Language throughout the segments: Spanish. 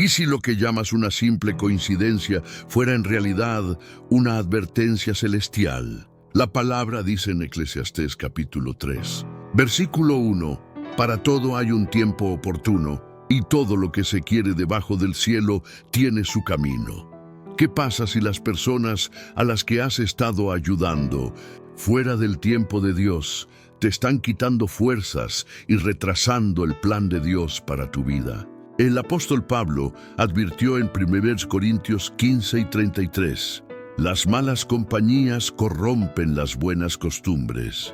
¿Y si lo que llamas una simple coincidencia fuera en realidad una advertencia celestial? La palabra dice en Eclesiastés capítulo 3, versículo 1, para todo hay un tiempo oportuno, y todo lo que se quiere debajo del cielo tiene su camino. ¿Qué pasa si las personas a las que has estado ayudando, fuera del tiempo de Dios, te están quitando fuerzas y retrasando el plan de Dios para tu vida? El apóstol Pablo advirtió en 1 Corintios 15 y 33, las malas compañías corrompen las buenas costumbres.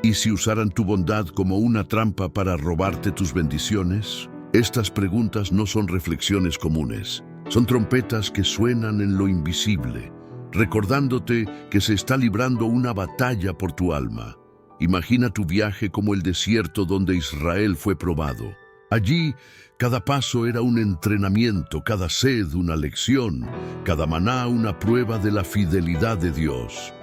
¿Y si usaran tu bondad como una trampa para robarte tus bendiciones? Estas preguntas no son reflexiones comunes. Son trompetas que suenan en lo invisible, recordándote que se está librando una batalla por tu alma. Imagina tu viaje como el desierto donde Israel fue probado. Allí, cada paso era un entrenamiento, cada sed una lección, cada maná una prueba de la fidelidad de Dios.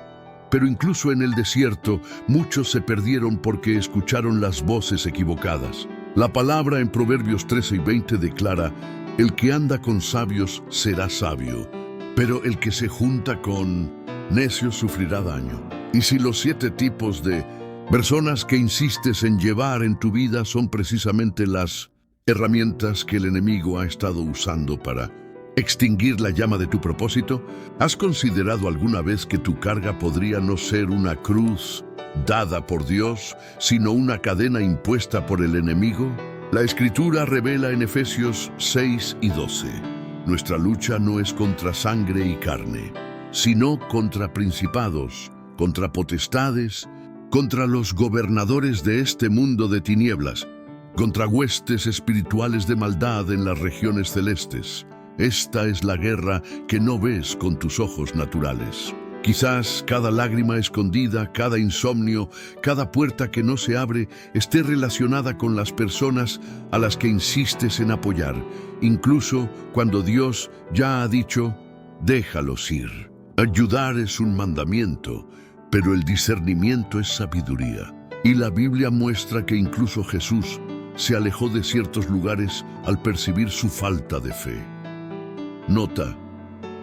Pero incluso en el desierto, muchos se perdieron porque escucharon las voces equivocadas. La palabra en Proverbios 13 y 20 declara, el que anda con sabios será sabio, pero el que se junta con necios sufrirá daño. Y si los 7 tipos de personas que insistes en llevar en tu vida son precisamente las herramientas que el enemigo ha estado usando para extinguir la llama de tu propósito, ¿has considerado alguna vez que tu carga podría no ser una cruz dada por Dios, sino una cadena impuesta por el enemigo? La Escritura revela en Efesios 6 y 12, nuestra lucha no es contra sangre y carne, sino contra principados, contra potestades, contra los gobernadores de este mundo de tinieblas, contra huestes espirituales de maldad en las regiones celestes. Esta es la guerra que no ves con tus ojos naturales. Quizás cada lágrima escondida, cada insomnio, cada puerta que no se abre esté relacionada con las personas a las que insistes en apoyar, incluso cuando Dios ya ha dicho, déjalos ir. Ayudar es un mandamiento, pero el discernimiento es sabiduría. Y la Biblia muestra que incluso Jesús se alejó de ciertos lugares al percibir su falta de fe. Nota,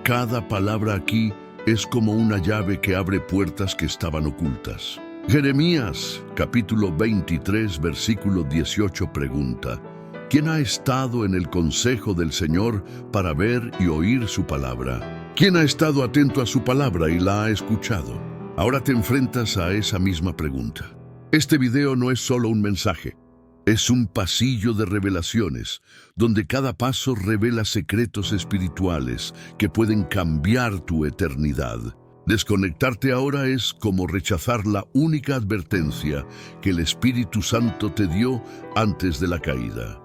cada palabra aquí es como una llave que abre puertas que estaban ocultas. Jeremías, capítulo 23, versículo 18 pregunta, ¿quién ha estado en el consejo del Señor para ver y oír su palabra? ¿Quién ha estado atento a su palabra y la ha escuchado? Ahora te enfrentas a esa misma pregunta. Este video no es solo un mensaje. Es un pasillo de revelaciones, donde cada paso revela secretos espirituales que pueden cambiar tu eternidad. Desconectarte ahora es como rechazar la única advertencia que el Espíritu Santo te dio antes de la caída.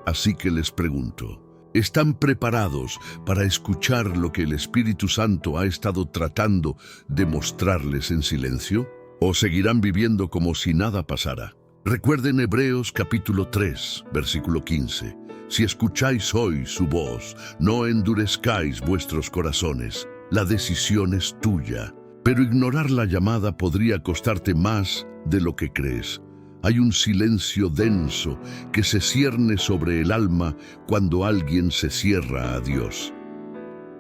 Así que les pregunto, ¿están preparados para escuchar lo que el Espíritu Santo ha estado tratando de mostrarles en silencio? ¿O seguirán viviendo como si nada pasara? Recuerden Hebreos capítulo 3, versículo 15. Si escucháis hoy su voz, no endurezcáis vuestros corazones. La decisión es tuya, pero ignorar la llamada podría costarte más de lo que crees. Hay un silencio denso que se cierne sobre el alma cuando alguien se cierra a Dios.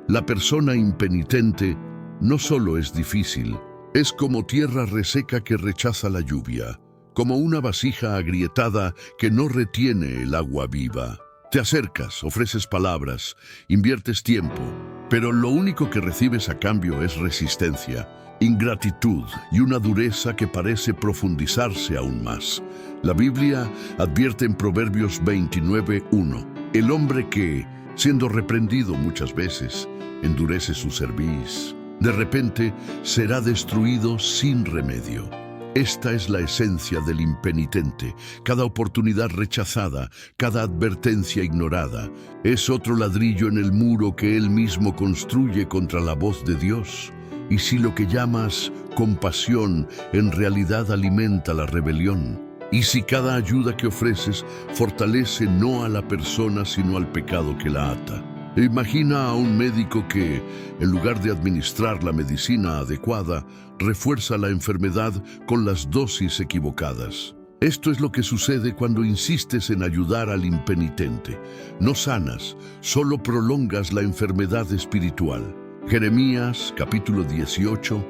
La persona impenitente no solo es difícil, es como tierra reseca que rechaza la lluvia, como una vasija agrietada que no retiene el agua viva. Te acercas, ofreces palabras, inviertes tiempo, pero lo único que recibes a cambio es resistencia, ingratitud y una dureza que parece profundizarse aún más. La Biblia advierte en Proverbios 29:1, el hombre que, siendo reprendido muchas veces, endurece su cerviz, de repente será destruido sin remedio. Esta es la esencia del impenitente. Cada oportunidad rechazada, cada advertencia ignorada, es otro ladrillo en el muro que él mismo construye contra la voz de Dios. Y si lo que llamas compasión en realidad alimenta la rebelión, y si cada ayuda que ofreces fortalece no a la persona sino al pecado que la ata. Imagina a un médico que, en lugar de administrar la medicina adecuada, refuerza la enfermedad con las dosis equivocadas. Esto es lo que sucede cuando insistes en ayudar al impenitente. No sanas, solo prolongas la enfermedad espiritual. Jeremías, capítulo 18,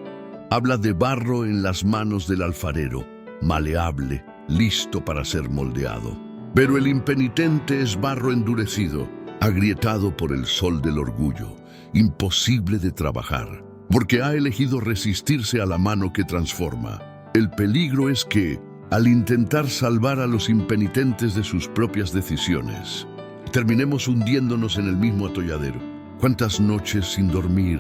habla de barro en las manos del alfarero, maleable, listo para ser moldeado. Pero el impenitente es barro endurecido, agrietado por el sol del orgullo, imposible de trabajar, porque ha elegido resistirse a la mano que transforma. El peligro es que, al intentar salvar a los impenitentes de sus propias decisiones, terminemos hundiéndonos en el mismo atolladero. Cuántas noches sin dormir,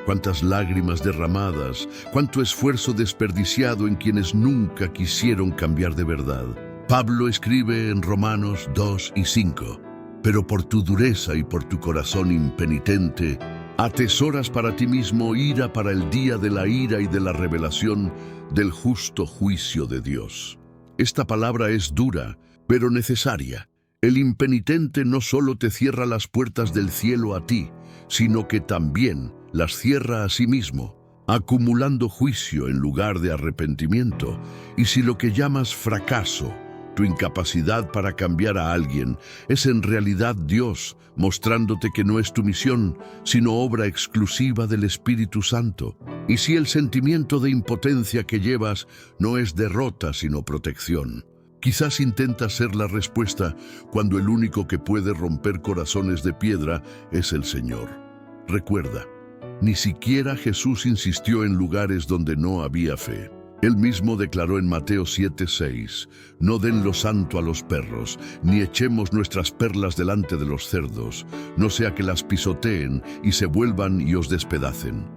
cuántas lágrimas derramadas, cuánto esfuerzo desperdiciado en quienes nunca quisieron cambiar de verdad. Pablo escribe en Romanos 2 y 5, pero por tu dureza y por tu corazón impenitente, atesoras para ti mismo ira para el día de la ira y de la revelación del justo juicio de Dios. Esta palabra es dura, pero necesaria. El impenitente no solo te cierra las puertas del cielo a ti, sino que también las cierra a sí mismo, acumulando juicio en lugar de arrepentimiento. Y si lo que llamas fracaso, tu incapacidad para cambiar a alguien, es en realidad Dios mostrándote que no es tu misión, sino obra exclusiva del Espíritu Santo. Y si el sentimiento de impotencia que llevas no es derrota, sino protección, quizás intentas ser la respuesta cuando el único que puede romper corazones de piedra es el Señor. Recuerda, ni siquiera Jesús insistió en lugares donde no había fe. Él mismo declaró en Mateo 7:6, no den lo santo a los perros, ni echemos nuestras perlas delante de los cerdos, no sea que las pisoteen y se vuelvan y os despedacen.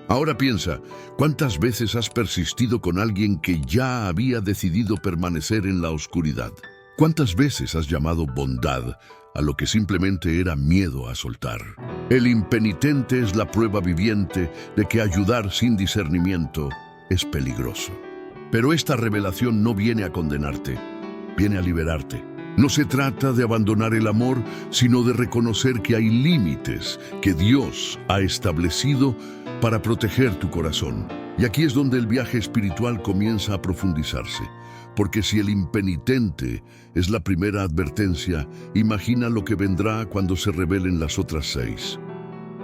Ahora piensa, ¿cuántas veces has persistido con alguien que ya había decidido permanecer en la oscuridad? ¿Cuántas veces has llamado bondad a lo que simplemente era miedo a soltar? El impenitente es la prueba viviente de que ayudar sin discernimiento es peligroso. Pero esta revelación no viene a condenarte, viene a liberarte. No se trata de abandonar el amor, sino de reconocer que hay límites que Dios ha establecido para proteger tu corazón. Y aquí es donde el viaje espiritual comienza a profundizarse. Porque si el impenitente es la primera advertencia, imagina lo que vendrá cuando se revelen las otras 6.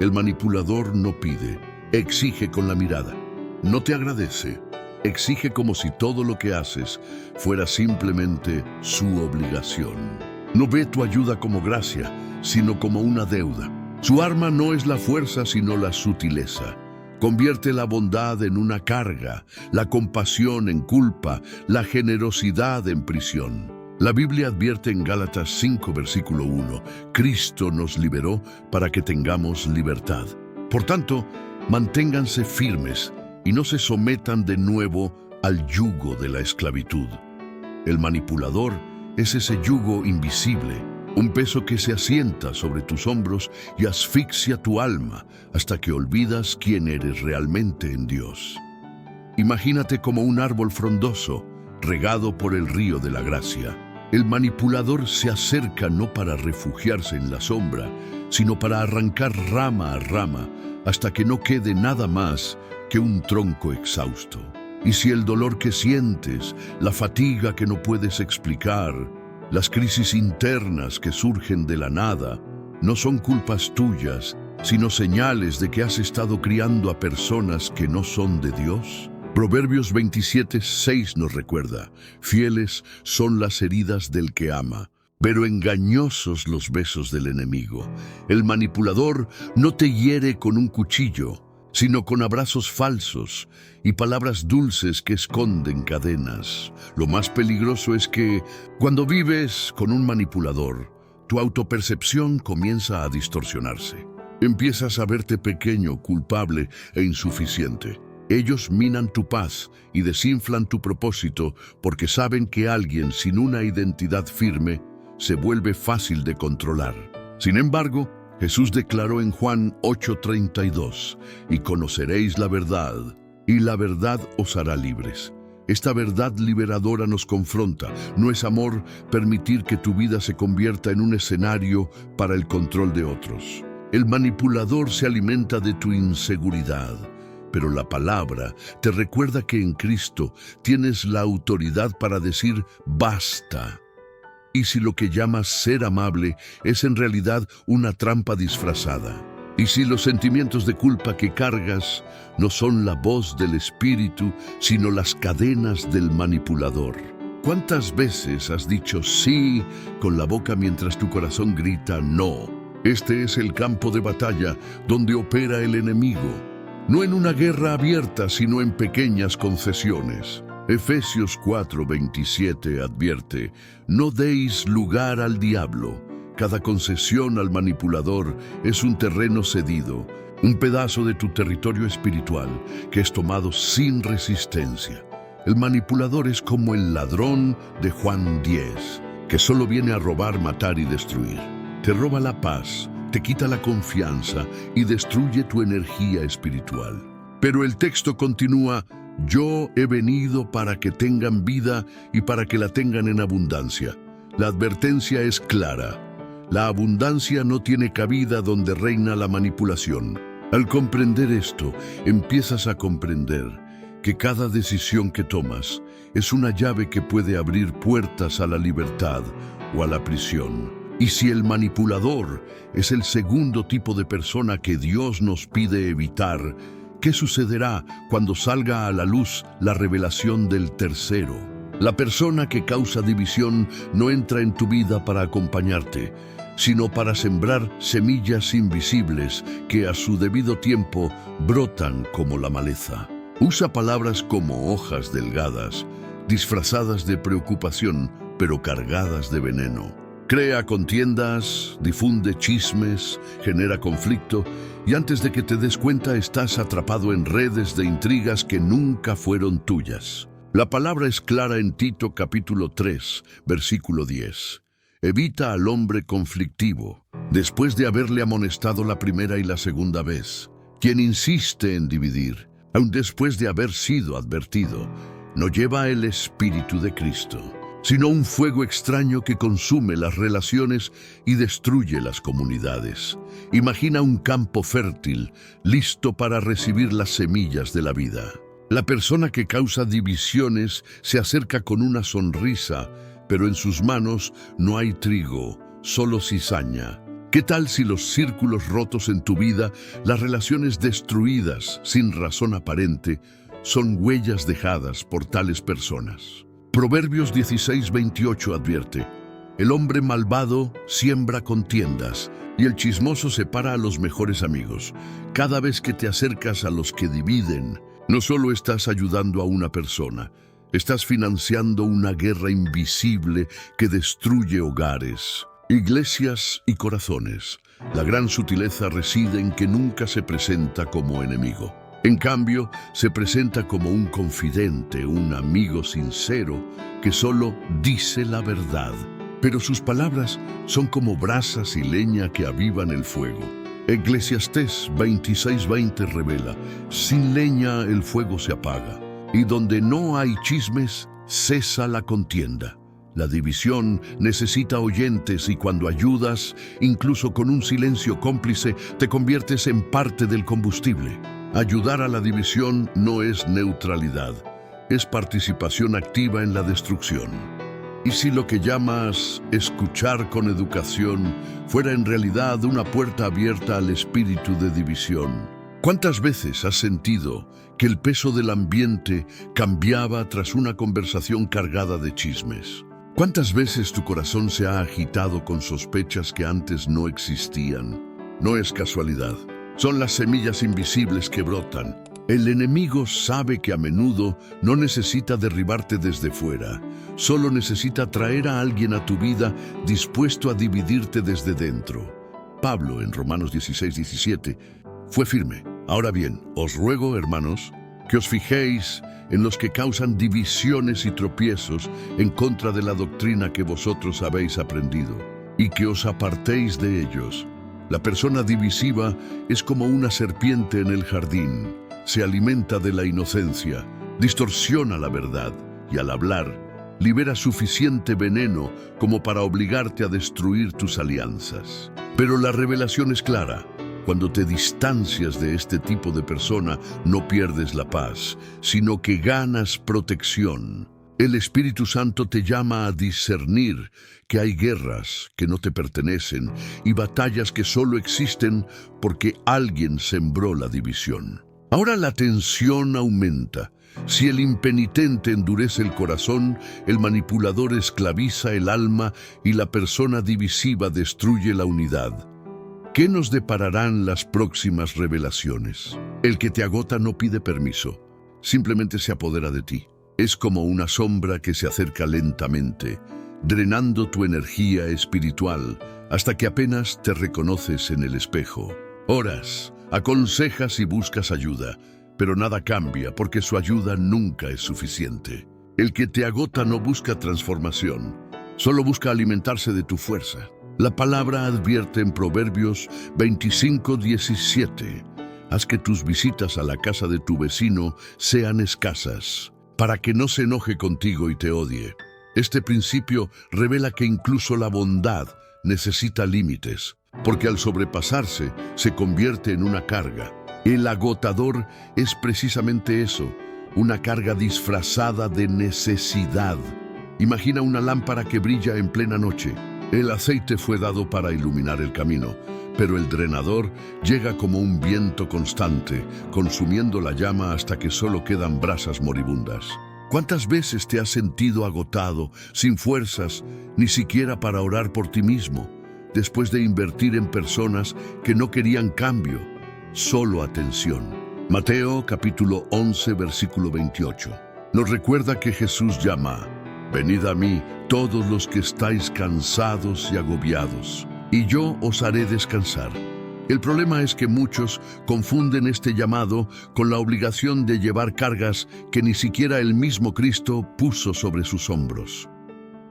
El manipulador no pide, exige con la mirada. No te agradece, exige como si todo lo que haces fuera simplemente su obligación. No ve tu ayuda como gracia, sino como una deuda. Su arma no es la fuerza, sino la sutileza. Convierte la bondad en una carga, la compasión en culpa, la generosidad en prisión. La Biblia advierte en Gálatas 5, versículo 1, Cristo nos liberó para que tengamos libertad. Por tanto, manténganse firmes y no se sometan de nuevo al yugo de la esclavitud. El manipulador es ese yugo invisible, un peso que se asienta sobre tus hombros y asfixia tu alma hasta que olvidas quién eres realmente en Dios. Imagínate como un árbol frondoso, regado por el río de la gracia. El manipulador se acerca no para refugiarse en la sombra, sino para arrancar rama a rama hasta que no quede nada más que un tronco exhausto. Y si el dolor que sientes, la fatiga que no puedes explicar, las crisis internas que surgen de la nada, no son culpas tuyas, sino señales de que has estado criando a personas que no son de Dios. Proverbios 27:6 nos recuerda, fieles son las heridas del que ama, pero engañosos los besos del enemigo. El manipulador no te hiere con un cuchillo, sino con abrazos falsos y palabras dulces que esconden cadenas. Lo más peligroso es que, cuando vives con un manipulador, tu autopercepción comienza a distorsionarse. Empiezas a verte pequeño, culpable e insuficiente. Ellos minan tu paz y desinflan tu propósito porque saben que alguien sin una identidad firme se vuelve fácil de controlar. Sin embargo, Jesús declaró en Juan 8:32, y conoceréis la verdad, y la verdad os hará libres. Esta verdad liberadora nos confronta. No es amor permitir que tu vida se convierta en un escenario para el control de otros. El manipulador se alimenta de tu inseguridad, Pero la palabra te recuerda que en Cristo tienes la autoridad para decir basta. Y si lo que llamas ser amable es en realidad una trampa disfrazada, y si los sentimientos de culpa que cargas no son la voz del Espíritu, sino las cadenas del manipulador. ¿Cuántas veces has dicho sí con la boca mientras tu corazón grita no? Este es el campo de batalla donde opera el enemigo, no en una guerra abierta, sino en pequeñas concesiones. Efesios 4:27 advierte: no deis lugar al diablo. Cada concesión al manipulador es un terreno cedido, un pedazo de tu territorio espiritual que es tomado sin resistencia. El manipulador es como el ladrón de Juan 10, que solo viene a robar, matar y destruir. Te roba la paz, te quita la confianza y destruye tu energía espiritual. Pero el texto continúa: yo he venido para que tengan vida y para que la tengan en abundancia. La advertencia es clara. La abundancia no tiene cabida donde reina la manipulación. Al comprender esto, empiezas a comprender que cada decisión que tomas es una llave que puede abrir puertas a la libertad o a la prisión. Y si el manipulador es el segundo tipo de persona que Dios nos pide evitar, ¿qué sucederá cuando salga a la luz la revelación del tercero? La persona que causa división no entra en tu vida para acompañarte, sino para sembrar semillas invisibles que a su debido tiempo brotan como la maleza. Usa palabras como hojas delgadas, disfrazadas de preocupación, pero cargadas de veneno. Crea contiendas, difunde chismes, genera conflicto, y antes de que te des cuenta estás atrapado en redes de intrigas que nunca fueron tuyas. La palabra es clara en Tito capítulo 3, versículo 10. Evita al hombre conflictivo, después de haberle amonestado la primera y la segunda vez. Quien insiste en dividir, aun después de haber sido advertido, no lleva el Espíritu de Cristo, sino un fuego extraño que consume las relaciones y destruye las comunidades. Imagina un campo fértil, listo para recibir las semillas de la vida. La persona que causa divisiones se acerca con una sonrisa, pero en sus manos no hay trigo, solo cizaña. ¿Qué tal si los círculos rotos en tu vida, las relaciones destruidas sin razón aparente, son huellas dejadas por tales personas? Proverbios 16:28 advierte: el hombre malvado siembra contiendas, y el chismoso separa a los mejores amigos. Cada vez que te acercas a los que dividen, no solo estás ayudando a una persona, estás financiando una guerra invisible que destruye hogares, iglesias y corazones. La gran sutileza reside en que nunca se presenta como enemigo. En cambio, se presenta como un confidente, un amigo sincero que solo dice la verdad. Pero sus palabras son como brasas y leña que avivan el fuego. Eclesiastés 26:20 revela: sin leña el fuego se apaga, y donde no hay chismes, cesa la contienda. La división necesita oyentes y cuando ayudas, incluso con un silencio cómplice, te conviertes en parte del combustible. Ayudar a la división no es neutralidad, es participación activa en la destrucción. Y si lo que llamas escuchar con educación fuera en realidad una puerta abierta al espíritu de división, ¿cuántas veces has sentido que el peso del ambiente cambiaba tras una conversación cargada de chismes? ¿Cuántas veces tu corazón se ha agitado con sospechas que antes no existían? No es casualidad, son las semillas invisibles que brotan. El enemigo sabe que a menudo no necesita derribarte desde fuera, solo necesita traer a alguien a tu vida dispuesto a dividirte desde dentro. Pablo, en Romanos 16:17, fue firme. Ahora bien, os ruego, hermanos, que os fijéis en los que causan divisiones y tropiezos en contra de la doctrina que vosotros habéis aprendido, y que os apartéis de ellos. La persona divisiva es como una serpiente en el jardín. Se alimenta de la inocencia, distorsiona la verdad y al hablar, libera suficiente veneno como para obligarte a destruir tus alianzas. Pero la revelación es clara. Cuando te distancias de este tipo de persona, no pierdes la paz, sino que ganas protección. El Espíritu Santo te llama a discernir que hay guerras que no te pertenecen y batallas que solo existen porque alguien sembró la división. Ahora la tensión aumenta. Si el impenitente endurece el corazón, el manipulador esclaviza el alma y la persona divisiva destruye la unidad. ¿Qué nos depararán las próximas revelaciones? El que te agota no pide permiso, simplemente se apodera de ti. Es como una sombra que se acerca lentamente, drenando tu energía espiritual hasta que apenas te reconoces en el espejo. Oras, aconsejas y buscas ayuda, pero nada cambia porque su ayuda nunca es suficiente. El que te agota no busca transformación, solo busca alimentarse de tu fuerza. La palabra advierte en Proverbios 25:17, haz que tus visitas a la casa de tu vecino sean escasas, para que no se enoje contigo y te odie. Este principio revela que incluso la bondad necesita límites, porque al sobrepasarse se convierte en una carga. El agotador es precisamente eso, una carga disfrazada de necesidad. Imagina una lámpara que brilla en plena noche. El aceite fue dado para iluminar el camino, pero el drenador llega como un viento constante, consumiendo la llama hasta que solo quedan brasas moribundas. ¿Cuántas veces te has sentido agotado, sin fuerzas, ni siquiera para orar por ti mismo, después de invertir en personas que no querían cambio, solo atención? Mateo capítulo 11, versículo 28. Nos recuerda que Jesús llama: venid a mí, todos los que estáis cansados y agobiados, y yo os haré descansar. El problema es que muchos confunden este llamado con la obligación de llevar cargas que ni siquiera el mismo Cristo puso sobre sus hombros.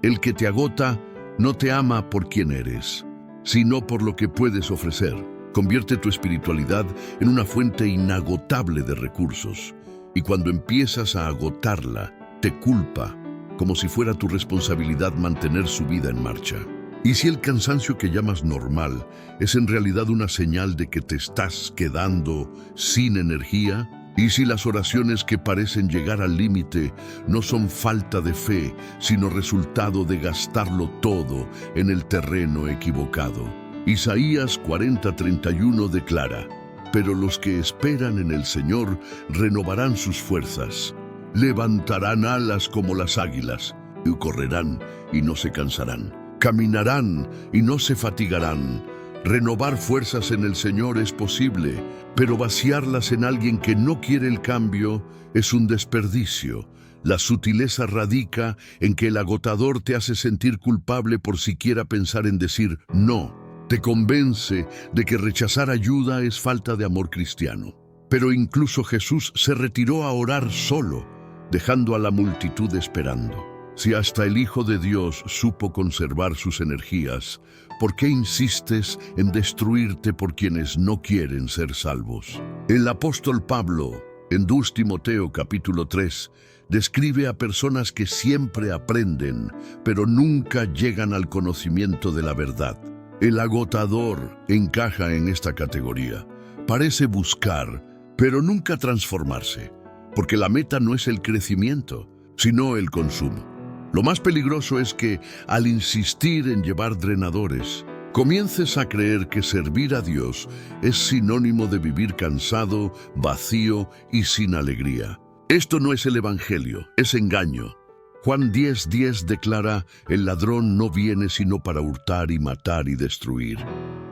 El que te agota no te ama por quien eres, sino por lo que puedes ofrecer. Convierte tu espiritualidad en una fuente inagotable de recursos, y cuando empiezas a agotarla, te culpa, como si fuera tu responsabilidad mantener su vida en marcha. Y si el cansancio que llamas normal es en realidad una señal de que te estás quedando sin energía, y si las oraciones que parecen llegar al límite no son falta de fe, sino resultado de gastarlo todo en el terreno equivocado. Isaías 40:31 declara: pero los que esperan en el Señor renovarán sus fuerzas. Levantarán alas como las águilas, y correrán y no se cansarán. Caminarán y no se fatigarán. Renovar fuerzas en el Señor es posible, pero vaciarlas en alguien que no quiere el cambio es un desperdicio. La sutileza radica en que el agotador te hace sentir culpable por siquiera pensar en decir no. Te convence de que rechazar ayuda es falta de amor cristiano. Pero incluso Jesús se retiró a orar solo, dejando a la multitud esperando. Si hasta el Hijo de Dios supo conservar sus energías, ¿por qué insistes en destruirte por quienes no quieren ser salvos? El apóstol Pablo, en 2 Timoteo capítulo 3, describe a personas que siempre aprenden, pero nunca llegan al conocimiento de la verdad. El agotador encaja en esta categoría. Parece buscar, pero nunca transformarse, porque la meta no es el crecimiento, sino el consumo. Lo más peligroso es que, al insistir en llevar drenadores, comiences a creer que servir a Dios es sinónimo de vivir cansado, vacío y sin alegría. Esto no es el Evangelio, es engaño. Juan 10:10 declara: el ladrón no viene sino para hurtar y matar y destruir.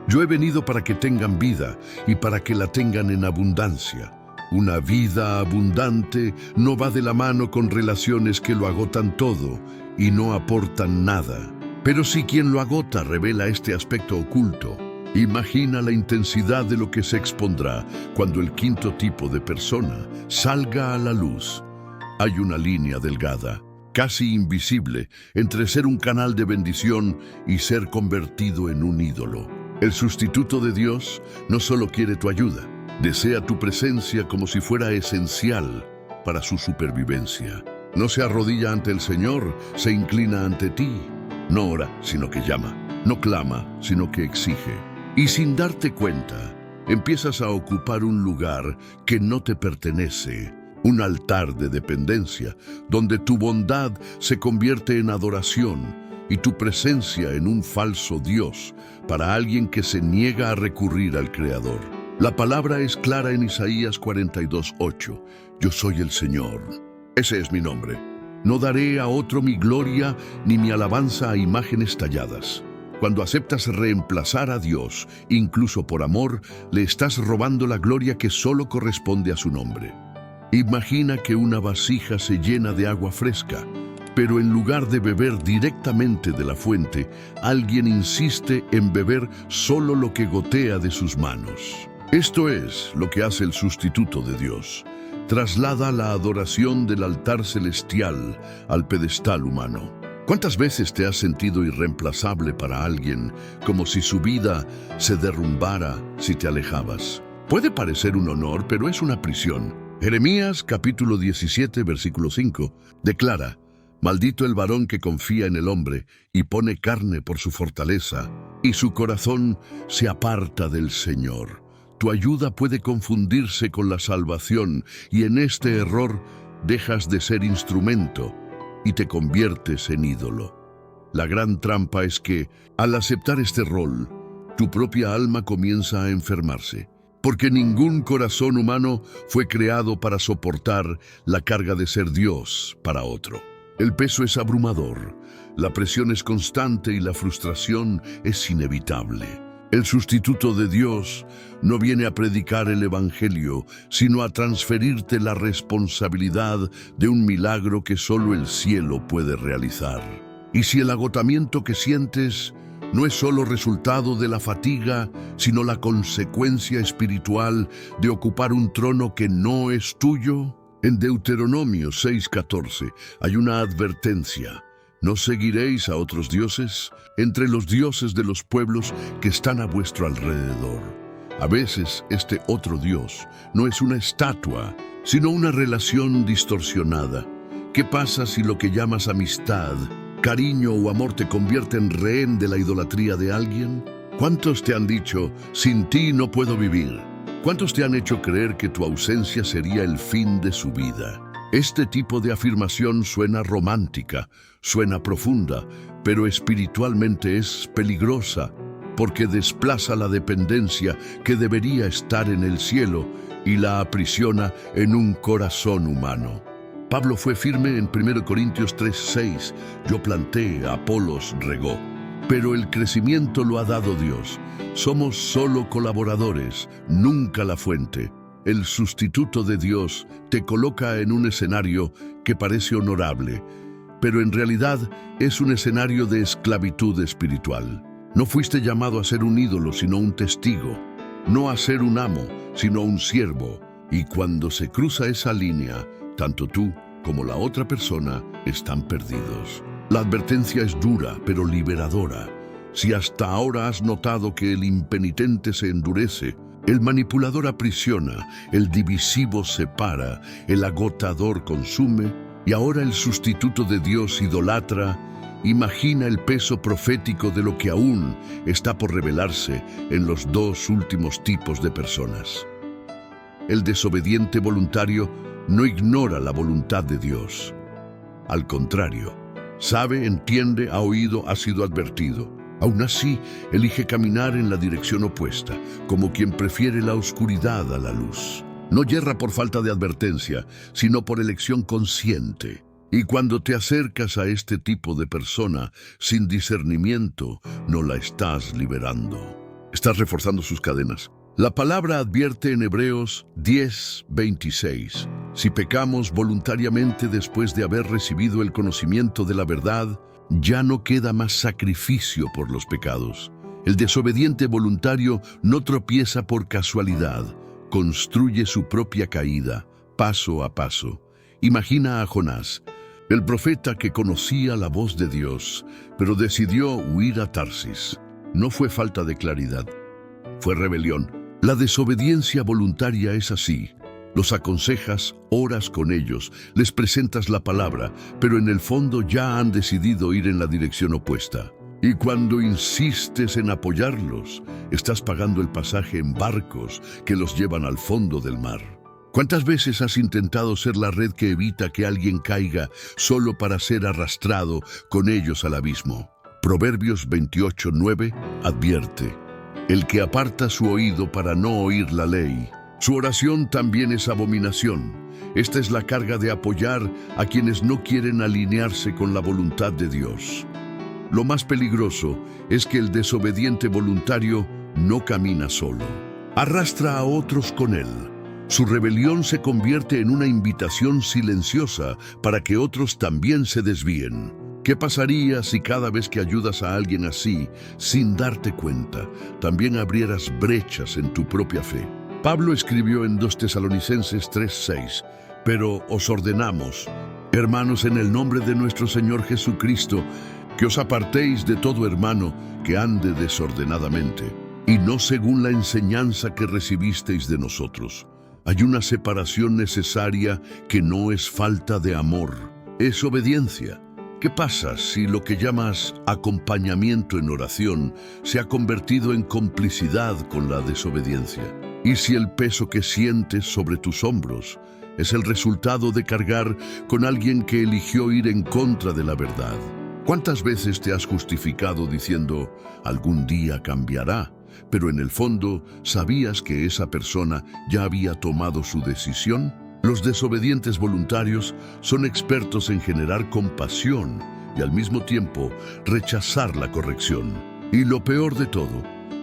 Yo he venido para que tengan vida y para que la tengan en abundancia. Una vida abundante no va de la mano con relaciones que lo agotan todo y no aportan nada. Pero si quien lo agota revela este aspecto oculto, imagina la intensidad de lo que se expondrá cuando el quinto tipo de persona salga a la luz. Hay una línea delgada, casi invisible, entre ser un canal de bendición y ser convertido en un ídolo. El sustituto de Dios no solo quiere tu ayuda, desea tu presencia como si fuera esencial para su supervivencia. No se arrodilla ante el Señor, se inclina ante ti. No ora, sino que llama. No clama, sino que exige. Y sin darte cuenta, empiezas a ocupar un lugar que no te pertenece, un altar de dependencia, donde tu bondad se convierte en adoración y tu presencia en un falso Dios para alguien que se niega a recurrir al Creador. La palabra es clara en Isaías 42:8. Yo soy el Señor. Ese es mi nombre. No daré a otro mi gloria ni mi alabanza a imágenes talladas. Cuando aceptas reemplazar a Dios, incluso por amor, le estás robando la gloria que solo corresponde a su nombre. Imagina que una vasija se llena de agua fresca, pero en lugar de beber directamente de la fuente, alguien insiste en beber solo lo que gotea de sus manos. Esto es lo que hace el sustituto de Dios. Traslada la adoración del altar celestial al pedestal humano. ¿Cuántas veces te has sentido irreemplazable para alguien, como si su vida se derrumbara si te alejabas? Puede parecer un honor, pero es una prisión. Jeremías capítulo 17, versículo 5, declara: Maldito el varón que confía en el hombre y pone carne por su fortaleza, y su corazón se aparta del Señor. Tu ayuda puede confundirse con la salvación, y en este error dejas de ser instrumento y te conviertes en ídolo. La gran trampa es que, al aceptar este rol, tu propia alma comienza a enfermarse, porque ningún corazón humano fue creado para soportar la carga de ser Dios para otro. El peso es abrumador, la presión es constante y la frustración es inevitable. El sustituto de Dios no viene a predicar el Evangelio, sino a transferirte la responsabilidad de un milagro que solo el cielo puede realizar. Y si el agotamiento que sientes no es solo resultado de la fatiga, sino la consecuencia espiritual de ocupar un trono que no es tuyo, en Deuteronomio 6:14 hay una advertencia: ¿no seguiréis a otros dioses entre los dioses de los pueblos que están a vuestro alrededor? A veces este otro Dios no es una estatua, sino una relación distorsionada. ¿Qué pasa si lo que llamas amistad, cariño o amor te convierte en rehén de la idolatría de alguien? ¿Cuántos te han dicho, sin ti no puedo vivir? ¿Cuántos te han hecho creer que tu ausencia sería el fin de su vida? Este tipo de afirmación suena romántica, suena profunda, pero espiritualmente es peligrosa, porque desplaza la dependencia que debería estar en el cielo y la aprisiona en un corazón humano. Pablo fue firme en 1 Corintios 3:6, yo planté, Apolos regó, pero el crecimiento lo ha dado Dios. Somos solo colaboradores, nunca la fuente. El sustituto de Dios te coloca en un escenario que parece honorable, pero en realidad es un escenario de esclavitud espiritual. No fuiste llamado a ser un ídolo, sino un testigo, no a ser un amo, sino un siervo. Y cuando se cruza esa línea, tanto tú como la otra persona están perdidos. La advertencia es dura, pero liberadora. Si hasta ahora has notado que el impenitente se endurece, el manipulador aprisiona, el divisivo separa, el agotador consume, y ahora el sustituto de Dios idolatra, imagina el peso profético de lo que aún está por revelarse en los dos últimos tipos de personas. El desobediente voluntario no ignora la voluntad de Dios. Al contrario, sabe, entiende, ha oído, ha sido advertido. Aún así, elige caminar en la dirección opuesta, como quien prefiere la oscuridad a la luz. No yerra por falta de advertencia, sino por elección consciente. Y cuando te acercas a este tipo de persona sin discernimiento, no la estás liberando. Estás reforzando sus cadenas. La palabra advierte en Hebreos 10:26. Si pecamos voluntariamente después de haber recibido el conocimiento de la verdad, ya no queda más sacrificio por los pecados. El desobediente voluntario no tropieza por casualidad, construye su propia caída, paso a paso. Imagina a Jonás, el profeta que conocía la voz de Dios, pero decidió huir a Tarsis. No fue falta de claridad, fue rebelión. La desobediencia voluntaria es así. Los aconsejas, oras con ellos, les presentas la palabra, pero en el fondo ya han decidido ir en la dirección opuesta. Y cuando insistes en apoyarlos, estás pagando el pasaje en barcos que los llevan al fondo del mar. ¿Cuántas veces has intentado ser la red que evita que alguien caiga solo para ser arrastrado con ellos al abismo? Proverbios 28:9 advierte: el que aparta su oído para no oír la ley, su oración también es abominación. Esta es la carga de apoyar a quienes no quieren alinearse con la voluntad de Dios. Lo más peligroso es que el desobediente voluntario no camina solo. Arrastra a otros con él. Su rebelión se convierte en una invitación silenciosa para que otros también se desvíen. ¿Qué pasaría si cada vez que ayudas a alguien así, sin darte cuenta, también abrieras brechas en tu propia fe? Pablo escribió en 2 Tesalonicenses 3:6: pero os ordenamos, hermanos, en el nombre de nuestro Señor Jesucristo, que os apartéis de todo hermano que ande desordenadamente, y no según la enseñanza que recibisteis de nosotros. Hay una separación necesaria que no es falta de amor, es obediencia. ¿Qué pasa si lo que llamas acompañamiento en oración se ha convertido en complicidad con la desobediencia? ¿Y si el peso que sientes sobre tus hombros es el resultado de cargar con alguien que eligió ir en contra de la verdad? ¿Cuántas veces te has justificado diciendo, algún día cambiará, pero en el fondo sabías que esa persona ya había tomado su decisión? Los desobedientes voluntarios son expertos en generar compasión y al mismo tiempo rechazar la corrección. Y lo peor de todo,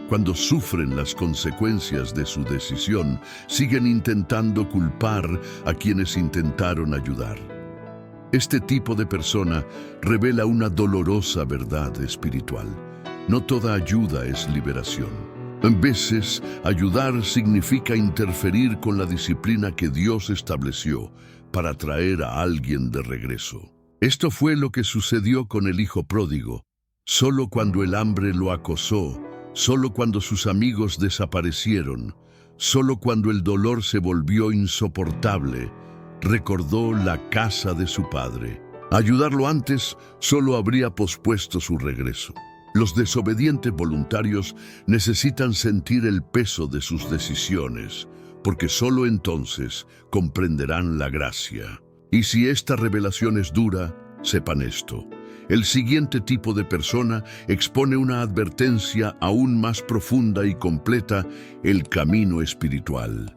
cuando sufren las consecuencias de su decisión, siguen intentando culpar a quienes intentaron ayudar. Este tipo de persona revela una dolorosa verdad espiritual. No toda ayuda es liberación. En veces, ayudar significa interferir con la disciplina que Dios estableció para traer a alguien de regreso. Esto fue lo que sucedió con el hijo pródigo. Solo cuando el hambre lo acosó, solo cuando sus amigos desaparecieron, solo cuando el dolor se volvió insoportable, recordó la casa de su padre. Ayudarlo antes solo habría pospuesto su regreso. Los desobedientes voluntarios necesitan sentir el peso de sus decisiones, porque solo entonces comprenderán la gracia. Y si esta revelación es dura, sepan esto: el siguiente tipo de persona expone una advertencia aún más profunda y completa: el camino espiritual.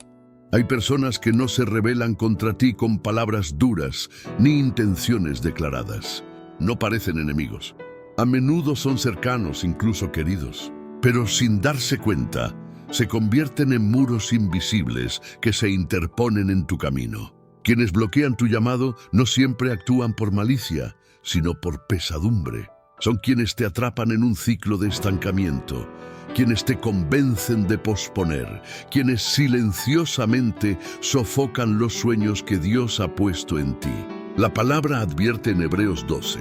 Hay personas que no se rebelan contra ti con palabras duras ni intenciones declaradas. No parecen enemigos. A menudo son cercanos, incluso queridos. Pero sin darse cuenta, se convierten en muros invisibles que se interponen en tu camino. Quienes bloquean tu llamado no siempre actúan por malicia, sino por pesadumbre. Son quienes te atrapan en un ciclo de estancamiento, quienes te convencen de posponer, quienes silenciosamente sofocan los sueños que Dios ha puesto en ti. La palabra advierte en Hebreos 12,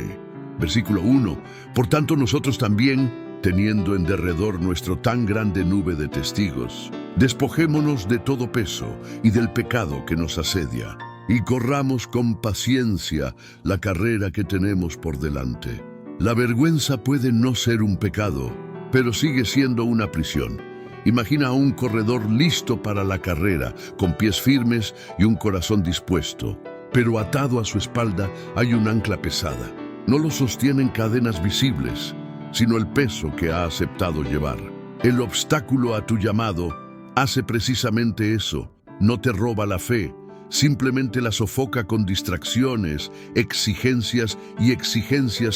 versículo 1, por tanto nosotros también, teniendo en derredor nuestro tan grande nube de testigos, despojémonos de todo peso y del pecado que nos asedia, y corramos con paciencia la carrera que tenemos por delante. La vergüenza puede no ser un pecado, pero sigue siendo una prisión. Imagina a un corredor listo para la carrera, con pies firmes y un corazón dispuesto, pero atado a su espalda hay un ancla pesada. No lo sostienen cadenas visibles, sino el peso que ha aceptado llevar. El obstáculo a tu llamado hace precisamente eso. No te roba la fe, simplemente la sofoca con distracciones, exigencias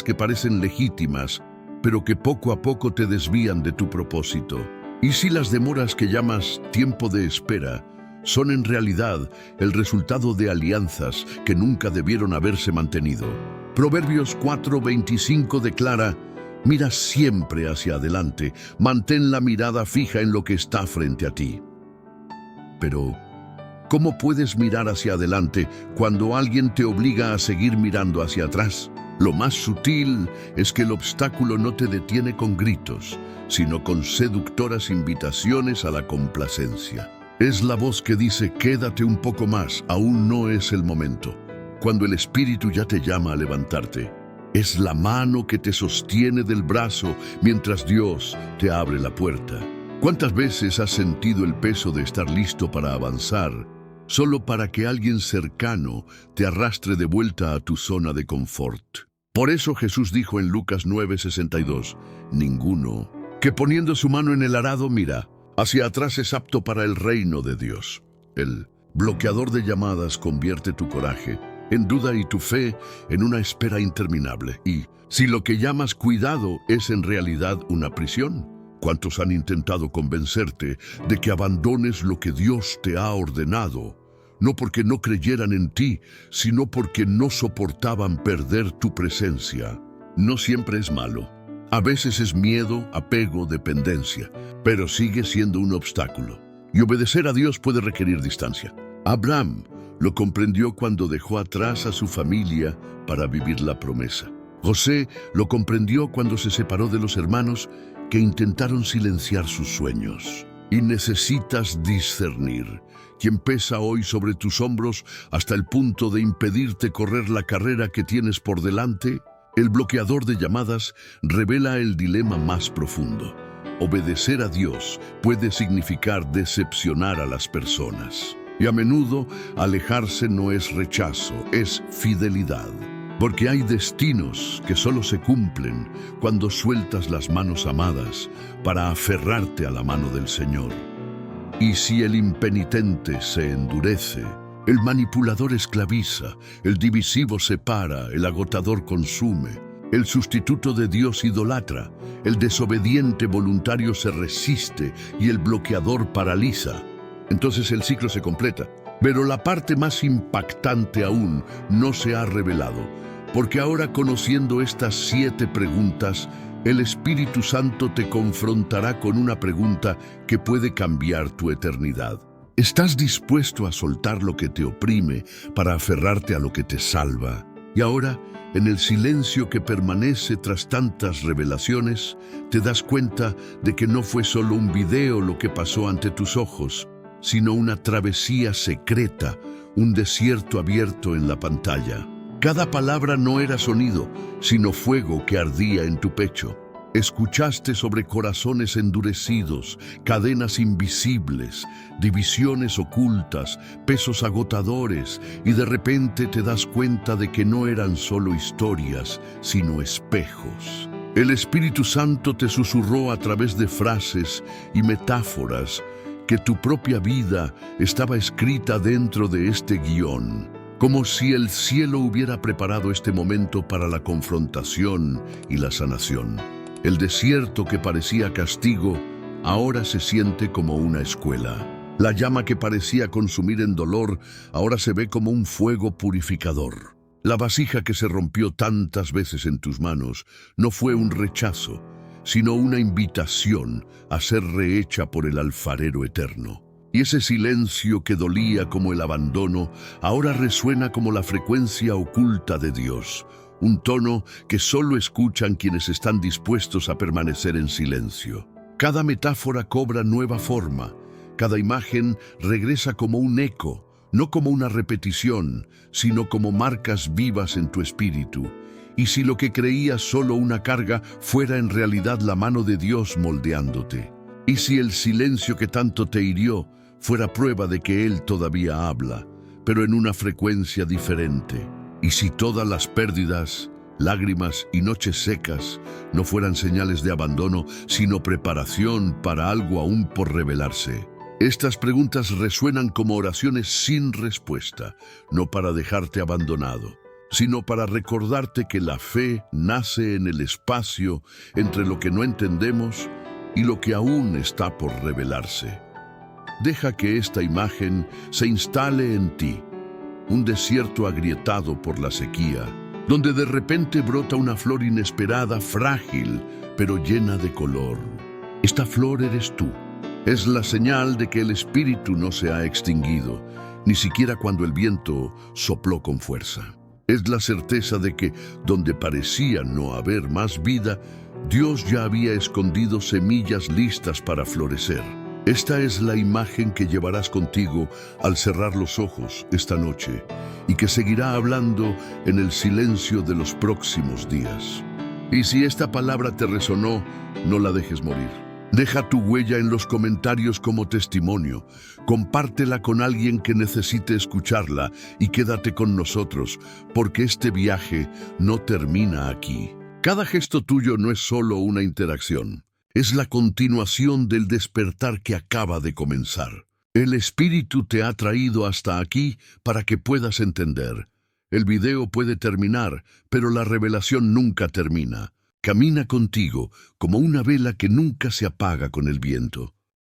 que parecen legítimas, pero que poco a poco te desvían de tu propósito. Y si las demoras que llamas tiempo de espera son en realidad el resultado de alianzas que nunca debieron haberse mantenido. Proverbios 4:25 declara: mira siempre hacia adelante, mantén la mirada fija en lo que está frente a ti. Pero, ¿cómo puedes mirar hacia adelante cuando alguien te obliga a seguir mirando hacia atrás? Lo más sutil es que el obstáculo no te detiene con gritos, sino con seductoras invitaciones a la complacencia. Es la voz que dice: quédate un poco más, aún no es el momento, cuando el Espíritu ya te llama a levantarte. Es la mano que te sostiene del brazo mientras Dios te abre la puerta. ¿Cuántas veces has sentido el peso de estar listo para avanzar, solo para que alguien cercano te arrastre de vuelta a tu zona de confort? Por eso Jesús dijo en Lucas 9:62, ninguno que poniendo su mano en el arado mira hacia atrás es apto para el reino de Dios. El bloqueador de llamadas convierte tu coraje en duda y tu fe en una espera interminable. Y si lo que llamas cuidado es en realidad una prisión, ¿cuántos han intentado convencerte de que abandones lo que Dios te ha ordenado? No porque no creyeran en ti, sino porque no soportaban perder tu presencia. No siempre es malo. A veces es miedo, apego, dependencia, pero sigue siendo un obstáculo. Y obedecer a Dios puede requerir distancia. Abraham lo comprendió cuando dejó atrás a su familia para vivir la promesa. José lo comprendió cuando se separó de los hermanos que intentaron silenciar sus sueños. Y necesitas discernir quién pesa hoy sobre tus hombros hasta el punto de impedirte correr la carrera que tienes por delante. El bloqueador de llamadas revela el dilema más profundo. Obedecer a Dios puede significar decepcionar a las personas. Y a menudo alejarse no es rechazo, es fidelidad. Porque hay destinos que solo se cumplen cuando sueltas las manos amadas para aferrarte a la mano del Señor. Y si el impenitente se endurece, el manipulador esclaviza, el divisivo separa, el agotador consume, el sustituto de Dios idolatra, el desobediente voluntario se resiste y el bloqueador paraliza, entonces el ciclo se completa. Pero la parte más impactante aún no se ha revelado, porque ahora, conociendo estas 7 preguntas, el Espíritu Santo te confrontará con una pregunta que puede cambiar tu eternidad. ¿Estás dispuesto a soltar lo que te oprime para aferrarte a lo que te salva? Y ahora, en el silencio que permanece tras tantas revelaciones, te das cuenta de que no fue solo un video lo que pasó ante tus ojos, sino una travesía secreta, un desierto abierto en la pantalla. Cada palabra no era sonido, sino fuego que ardía en tu pecho. Escuchaste sobre corazones endurecidos, cadenas invisibles, divisiones ocultas, pesos agotadores, y de repente te das cuenta de que no eran solo historias, sino espejos. El Espíritu Santo te susurró a través de frases y metáforas que tu propia vida estaba escrita dentro de este guión, como si el cielo hubiera preparado este momento para la confrontación y la sanación. El desierto que parecía castigo, ahora se siente como una escuela. La llama que parecía consumir en dolor, ahora se ve como un fuego purificador. La vasija que se rompió tantas veces en tus manos no fue un rechazo, sino una invitación a ser rehecha por el alfarero eterno. Y ese silencio que dolía como el abandono, ahora resuena como la frecuencia oculta de Dios, un tono que solo escuchan quienes están dispuestos a permanecer en silencio. Cada metáfora cobra nueva forma, cada imagen regresa como un eco, no como una repetición, sino como marcas vivas en tu espíritu. Y si lo que creías solo una carga fuera en realidad la mano de Dios moldeándote. Y si el silencio que tanto te hirió fuera prueba de que Él todavía habla, pero en una frecuencia diferente. Y si todas las pérdidas, lágrimas y noches secas no fueran señales de abandono, sino preparación para algo aún por revelarse. Estas preguntas resuenan como oraciones sin respuesta, no para dejarte abandonado, sino para recordarte que la fe nace en el espacio entre lo que no entendemos y lo que aún está por revelarse. Deja que esta imagen se instale en ti, un desierto agrietado por la sequía, donde de repente brota una flor inesperada, frágil, pero llena de color. Esta flor eres tú. Es la señal de que el espíritu no se ha extinguido, ni siquiera cuando el viento sopló con fuerza. Es la certeza de que, donde parecía no haber más vida, Dios ya había escondido semillas listas para florecer. Esta es la imagen que llevarás contigo al cerrar los ojos esta noche y que seguirá hablando en el silencio de los próximos días. Y si esta palabra te resonó, no la dejes morir. Deja tu huella en los comentarios como testimonio. Compártela con alguien que necesite escucharla y quédate con nosotros, porque este viaje no termina aquí. Cada gesto tuyo no es solo una interacción, es la continuación del despertar que acaba de comenzar. El Espíritu te ha traído hasta aquí para que puedas entender. El video puede terminar, pero la revelación nunca termina. Camina contigo como una vela que nunca se apaga con el viento.